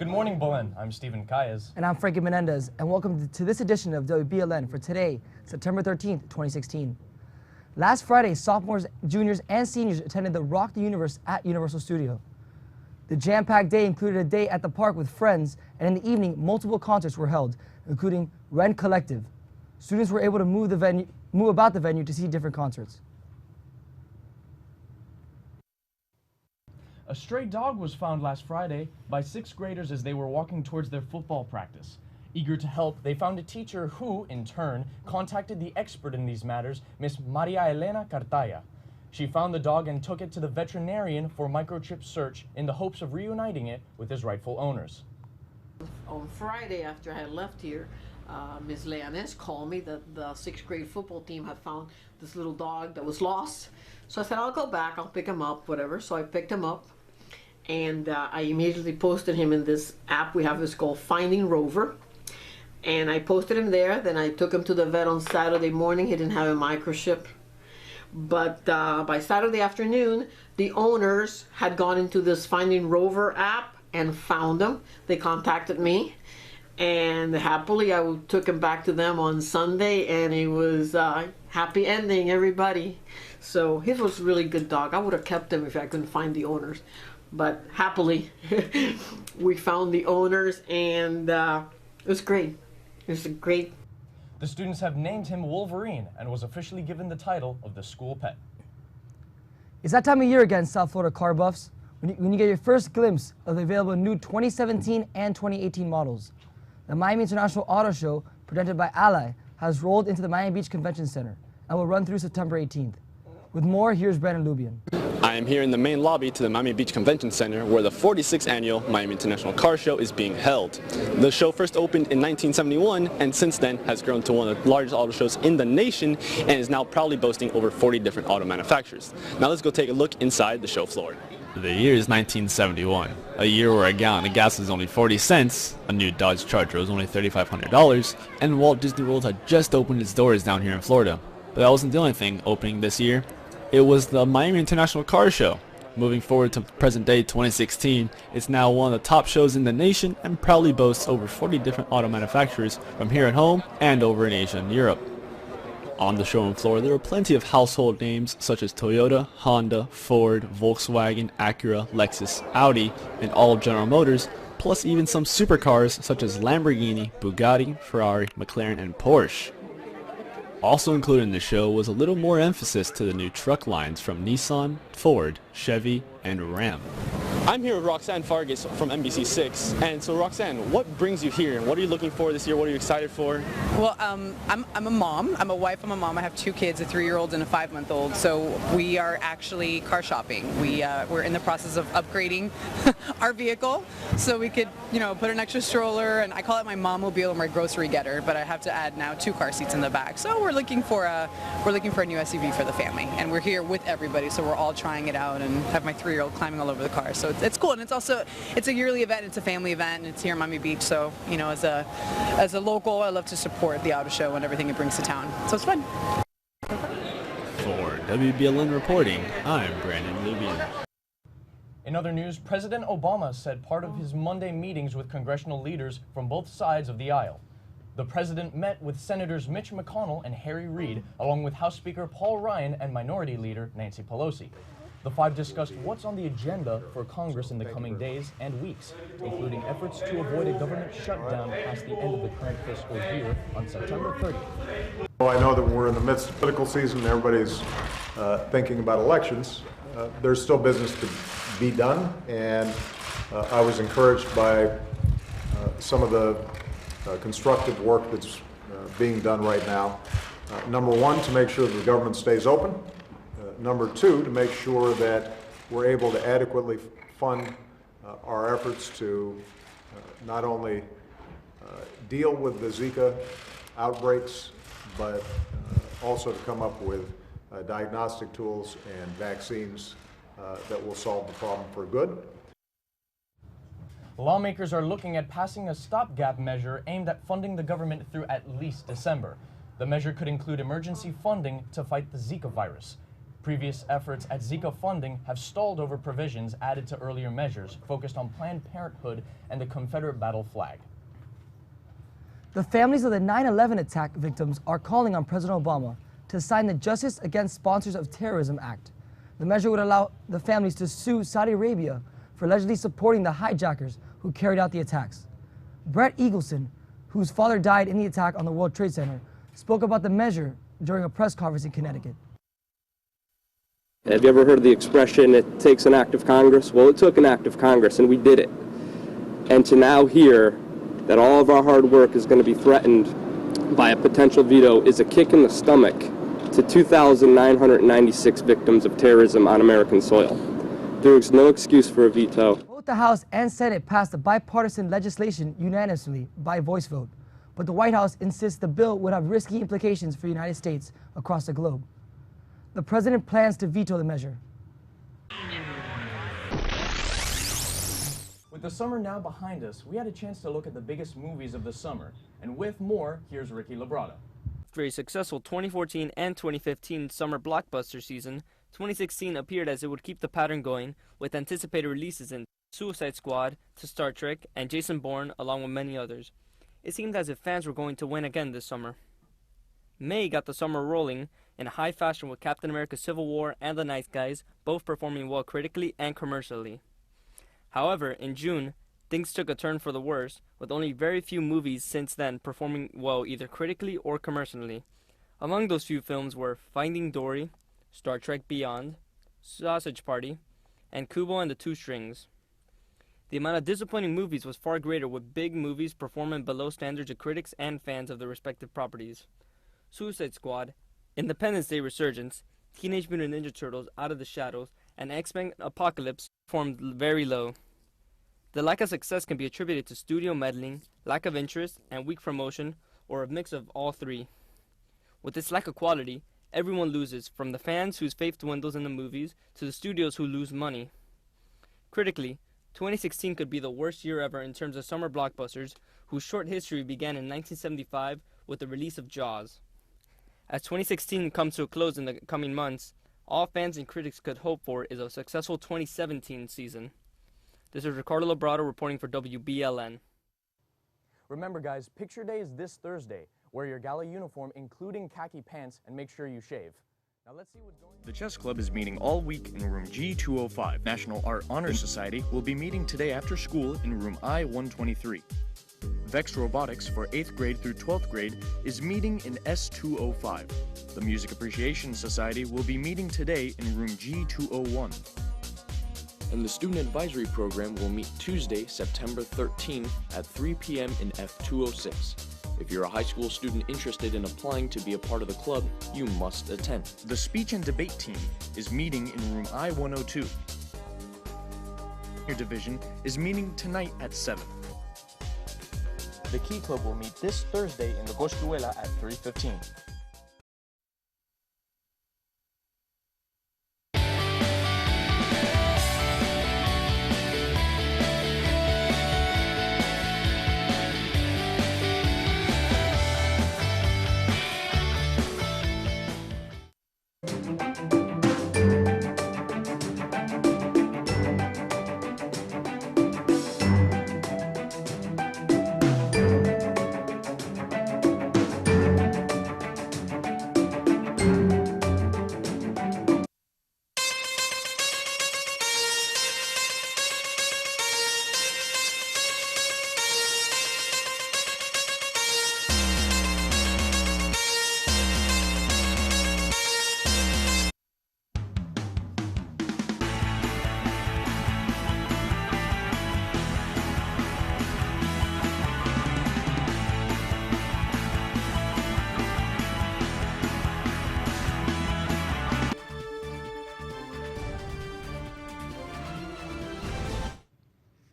Good morning, Belen. I'm Stephen Calles. And I'm Frankie Menendez, and welcome to this edition of WBLN for today, September 13th, 2016. Last Friday, sophomores, juniors, and seniors attended the Rock the Universe at Universal Studio. The jam-packed day included a day at the park with friends, and in the evening, multiple concerts were held, including Rend Collective. Students were able to move about the venue to see different concerts. A stray dog was found last Friday by 6th graders as they were walking towards their football practice. Eager to help, they found a teacher who, in turn, contacted the expert in these matters, Miss Maria Elena Cartaya. She found the dog and took it to the veterinarian for microchip search in the hopes of reuniting it with its rightful owners. On Friday, after I had left here, Ms. Leones called me that the 6th grade football team had found this little dog that was lost. So I said, I'll go back, I'll pick him up, whatever. So I picked him up, and I immediately posted him in this app we have. It's called Finding Rover. And I posted him there. Then I took him to the vet on Saturday morning. He didn't have a microchip. But by Saturday afternoon, the owners had gone into this Finding Rover app and found him. They contacted me. And happily, I took him back to them on Sunday, and it was happy ending, everybody. So he was a really good dog. I would have kept him if I couldn't find the owners. But happily, we found the owners, and it was great. It was a great... The students have named him Wolverine and was officially given the title of the school pet. It's that time of year again, South Florida car buffs, when you get your first glimpse of the available new 2017 and 2018 models. The Miami International Auto Show, presented by Ally, has rolled into the Miami Beach Convention Center and will run through September 18th. With more, here's Brandon Lubian. I am here in the main lobby to the Miami Beach Convention Center, where the 46th annual Miami International Car Show is being held. The show first opened in 1971 and since then has grown to one of the largest auto shows in the nation and is now proudly boasting over 40 different auto manufacturers. Now let's go take a look inside the show floor. The year is 1971, a year where a gallon of gas was only 40 cents, a new Dodge Charger was only $3,500, and Walt Disney World had just opened its doors down here in Florida. But that wasn't the only thing opening this year. It was the Miami International Car Show. Moving forward to present day 2016, it's now one of the top shows in the nation and proudly boasts over 40 different auto manufacturers from here at home and over in Asia and Europe. On the showroom floor, there were plenty of household names such as Toyota, Honda, Ford, Volkswagen, Acura, Lexus, Audi, and all of General Motors, plus even some supercars such as Lamborghini, Bugatti, Ferrari, McLaren, and Porsche. Also included in the show was a little more emphasis to the new truck lines from Nissan, Ford, Chevy, and Ram. I'm here with Roxanne Fargas from NBC6, and so Roxanne, what brings you here? What are you looking for this year? What are you excited for? Well, I'm a mom. I'm a wife. I'm a mom. I have 2 kids, a 3-year-old and a 5-month-old. So we are actually car shopping. We're in the process of upgrading our vehicle so we could, put an extra stroller, and I call it my mom-mobile or my grocery getter, but I have to add now 2 car seats in the back. So we're looking for a new SUV for the family, and we're here with everybody, so we're all trying it out and have my 3-year-old climbing all over the car. So it's cool, and it's a yearly event. It's a family event, and it's here in Miami Beach. So as a local, I love to support the auto show and everything it brings to town. So it's fun. For WBLN reporting, I'm Brandon Lubian. In other news, President Obama said part of his Monday meetings with congressional leaders from both sides of the aisle. The president met with Senators Mitch McConnell and Harry Reid, along with House Speaker Paul Ryan and Minority Leader Nancy Pelosi. The 5 discussed what's on the agenda for Congress in the coming days and weeks, including efforts to avoid a government shutdown past the end of the current fiscal year on September 30th. Well, I know that we're in the midst of political season, everybody's thinking about elections. There's still business to be done, and I was encouraged by some of the constructive work that's being done right now. Number 1, to make sure that the government stays open. Number 2, to make sure that we're able to adequately fund our efforts to not only deal with the Zika outbreaks, but also to come up with diagnostic tools and vaccines that will solve the problem for good. Lawmakers are looking at passing a stopgap measure aimed at funding the government through at least December. The measure could include emergency funding to fight the Zika virus. Previous efforts at Zika funding have stalled over provisions added to earlier measures focused on Planned Parenthood and the Confederate battle flag. The families of the 9/11 attack victims are calling on President Obama to sign the Justice Against Sponsors of Terrorism Act. The measure would allow the families to sue Saudi Arabia for allegedly supporting the hijackers who carried out the attacks. Brett Eagleson, whose father died in the attack on the World Trade Center, spoke about the measure during a press conference in Connecticut. Have you ever heard the expression, it takes an act of Congress? Well, it took an act of Congress, and we did it. And to now hear that all of our hard work is going to be threatened by a potential veto is a kick in the stomach to 2,996 victims of terrorism on American soil. There is no excuse for a veto. Both the House and Senate passed the bipartisan legislation unanimously by voice vote, but the White House insists the bill would have risky implications for the United States across the globe. The president plans to veto the measure. With the summer now behind us, we had a chance to look at the biggest movies of the summer. And with more, here's Ricky Labrada. After a successful 2014 and 2015 summer blockbuster season, 2016 appeared as it would keep the pattern going, with anticipated releases in Suicide Squad, to Star Trek, and Jason Bourne, along with many others. It seemed as if fans were going to win again this summer. May got the summer rolling in high fashion with Captain America Civil War and The Nice Guys both performing well critically and commercially. However, in June, things took a turn for the worse, with only very few movies since then performing well either critically or commercially. Among those few films were Finding Dory, Star Trek Beyond, Sausage Party, and Kubo and the Two Strings. The amount of disappointing movies was far greater, with big movies performing below standards of critics and fans of their respective properties. Suicide Squad, Independence Day Resurgence, Teenage Mutant Ninja Turtles Out of the Shadows, and X-Men Apocalypse performed very low. The lack of success can be attributed to studio meddling, lack of interest, and weak promotion, or a mix of all three. With this lack of quality, everyone loses, from the fans whose faith dwindles in the movies to the studios who lose money. Critically, 2016 could be the worst year ever in terms of summer blockbusters, whose short history began in 1975 with the release of Jaws. As 2016 comes to a close in the coming months, all fans and critics could hope for is a successful 2017 season. This is Ricardo Labrado reporting for WBLN. Remember guys, Picture Day is this Thursday. Wear your gala uniform, including khaki pants, and make sure you shave. Now let's see what's going on. The Chess Club is meeting all week in room G205. National Art Honor Society will be meeting today after school in room I-123. Vex Robotics for 8th grade through 12th grade is meeting in S205. The Music Appreciation Society will be meeting today in room G201. And the Student Advisory Program will meet Tuesday, September 13 at 3 p.m. in F206. If you're a high school student interested in applying to be a part of the club, you must attend. The Speech and Debate Team is meeting in room I-102. Your division is meeting tonight at 7. The Key Club will meet this Thursday in the Goshkuela at 3:15.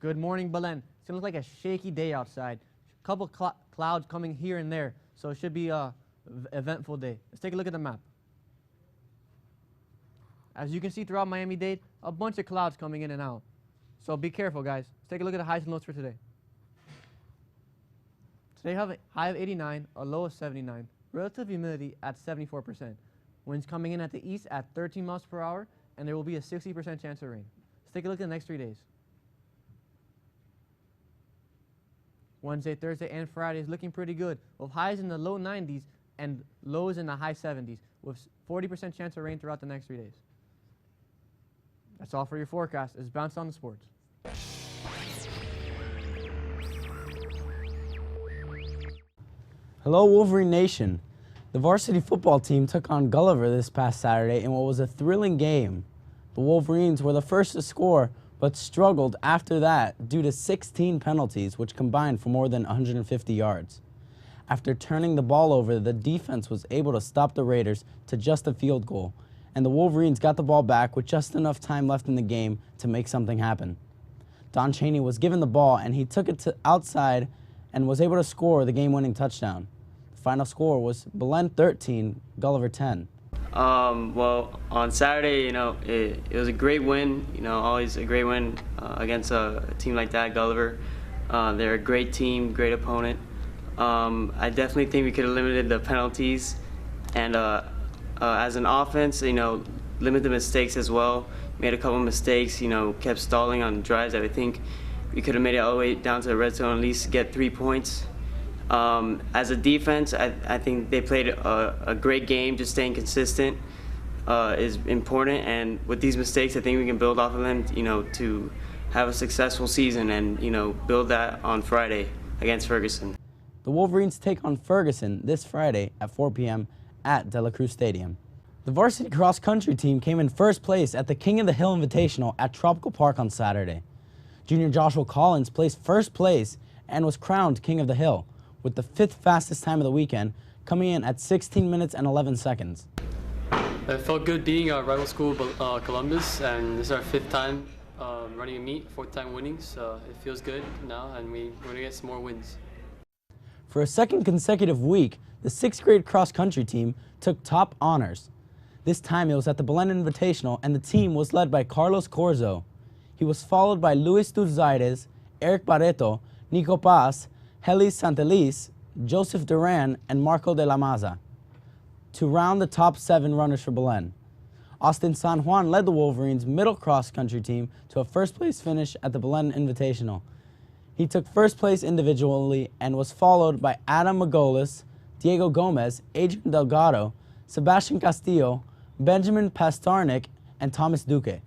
Good morning, Belen. It's going to look like a shaky day outside. A couple clouds coming here and there, so it should be a eventful day. Let's take a look at the map. As you can see throughout Miami-Dade, a bunch of clouds coming in and out. So be careful, guys. Let's take a look at the highs and lows for today. Today we have a high of 89, a low of 79. Relative humidity at 74%. Winds coming in at the east at 13 miles per hour, and there will be a 60% chance of rain. Let's take a look at the next 3 days. Wednesday, Thursday, and Friday is looking pretty good, with highs in the low 90s and lows in the high 70s, with 40% chance of rain throughout the next 3 days. That's all for your forecast. It's Bounce on the Sports. Hello, Wolverine Nation. The varsity football team took on Gulliver this past Saturday in what was a thrilling game. The Wolverines were the first to score, but struggled after that due to 16 penalties, which combined for more than 150 yards. After turning the ball over, the defense was able to stop the Raiders to just a field goal, and the Wolverines got the ball back with just enough time left in the game to make something happen. Don Chaney was given the ball, and he took it to outside and was able to score the game-winning touchdown. The final score was Belen 13, Gulliver 10. Well, on Saturday, it was a great win. Always a great win against a team like that, Gulliver. They're a great team, great opponent. I definitely think we could have limited the penalties, and as an offense, limit the mistakes as well. Made a couple mistakes, kept stalling on drives that I think we could have made it all the way down to the red zone, at least get 3 points. As a defense, I think they played a great game. Just staying consistent is important, and with these mistakes, I think we can build off of them, to have a successful season and, build that on Friday against Ferguson. The Wolverines take on Ferguson this Friday at 4 p.m. at De La Cruz Stadium. The varsity cross-country team came in first place at the King of the Hill Invitational at Tropical Park on Saturday. Junior Joshua Collins placed first place and was crowned King of the Hill, with the 5th fastest time of the weekend, coming in at 16 minutes and 11 seconds. It felt good being our rival school, Columbus, and this is our 5th time running a meet, 4th time winning, so it feels good now, and we're going to get some more wins. For a second consecutive week, the 6th grade cross-country team took top honors. This time it was at the Belen Invitational, and the team was led by Carlos Corzo. He was followed by Luis Turzaides, Eric Barreto, Nico Paz, Heli Santelis, Joseph Duran, and Marco de la Maza to round the top 7 runners for Belen. Austin San Juan led the Wolverines' middle cross-country team to a first-place finish at the Belen Invitational. He took first place individually and was followed by Adam Magolis, Diego Gomez, Adrian Delgado, Sebastian Castillo, Benjamin Pastarnik, and Thomas Duque.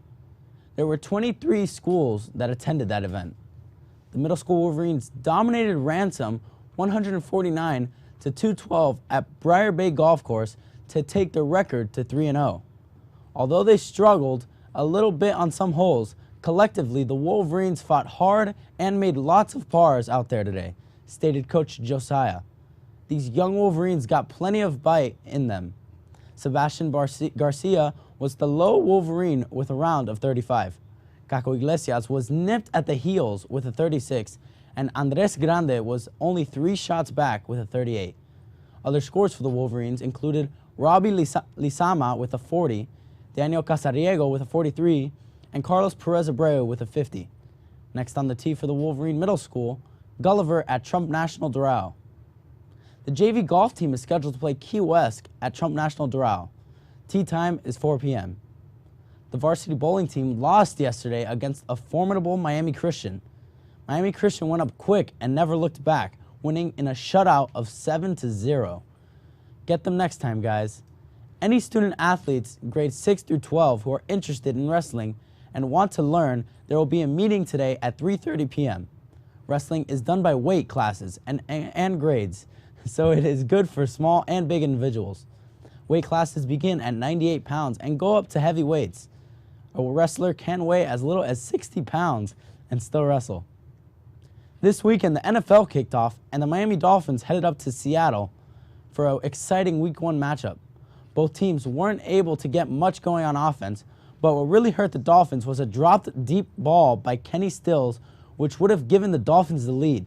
There were 23 schools that attended that event. The middle school Wolverines dominated Ransom 149 to 212 at Briar Bay Golf Course to take the record to 3-0. Although they struggled a little bit on some holes, collectively the Wolverines fought hard and made lots of pars out there today, stated Coach Josiah. These young Wolverines got plenty of bite in them. Sebastian Garcia was the low Wolverine with a round of 35. Caco Iglesias was nipped at the heels with a 36, and Andres Grande was only 3 shots back with a 38. Other scores for the Wolverines included Robbie Lizama with a 40, Daniel Casariego with a 43, and Carlos Perez Abreu with a 50. Next on the tee for the Wolverine Middle School, Gulliver at Trump National Doral. The JV golf team is scheduled to play Key West at Trump National Doral. Tee time is 4 p.m. The varsity bowling team lost yesterday against a formidable Miami Christian. Miami Christian went up quick and never looked back, winning in a shutout of 7-0. Get them next time, guys. Any student athletes grades 6 through 12 who are interested in wrestling and want to learn, there will be a meeting today at 3:30 p.m. Wrestling is done by weight classes and grades, so it is good for small and big individuals. Weight classes begin at 98 pounds and go up to heavy weights. A wrestler can weigh as little as 60 pounds and still wrestle. This weekend, the NFL kicked off, and the Miami Dolphins headed up to Seattle for an exciting Week 1 matchup. Both teams weren't able to get much going on offense, but what really hurt the Dolphins was a dropped deep ball by Kenny Stills, which would have given the Dolphins the lead.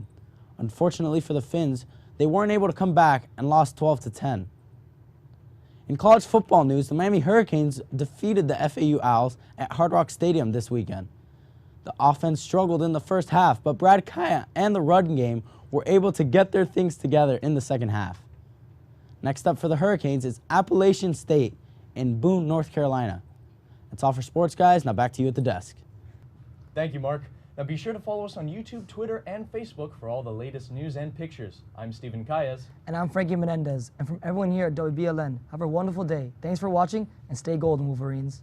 Unfortunately for the Finns, they weren't able to come back and lost 12-10. In college football news, the Miami Hurricanes defeated the FAU Owls at Hard Rock Stadium this weekend. The offense struggled in the first half, but Brad Kaya and the run game were able to get their things together in the second half. Next up for the Hurricanes is Appalachian State in Boone, North Carolina. That's all for sports, guys. Now back to you at the desk. Thank you, Mark. Now be sure to follow us on YouTube, Twitter, and Facebook for all the latest news and pictures. I'm Stephen Calles. And I'm Frankie Menendez. And from everyone here at WBLN, have a wonderful day. Thanks for watching, and stay golden, Wolverines.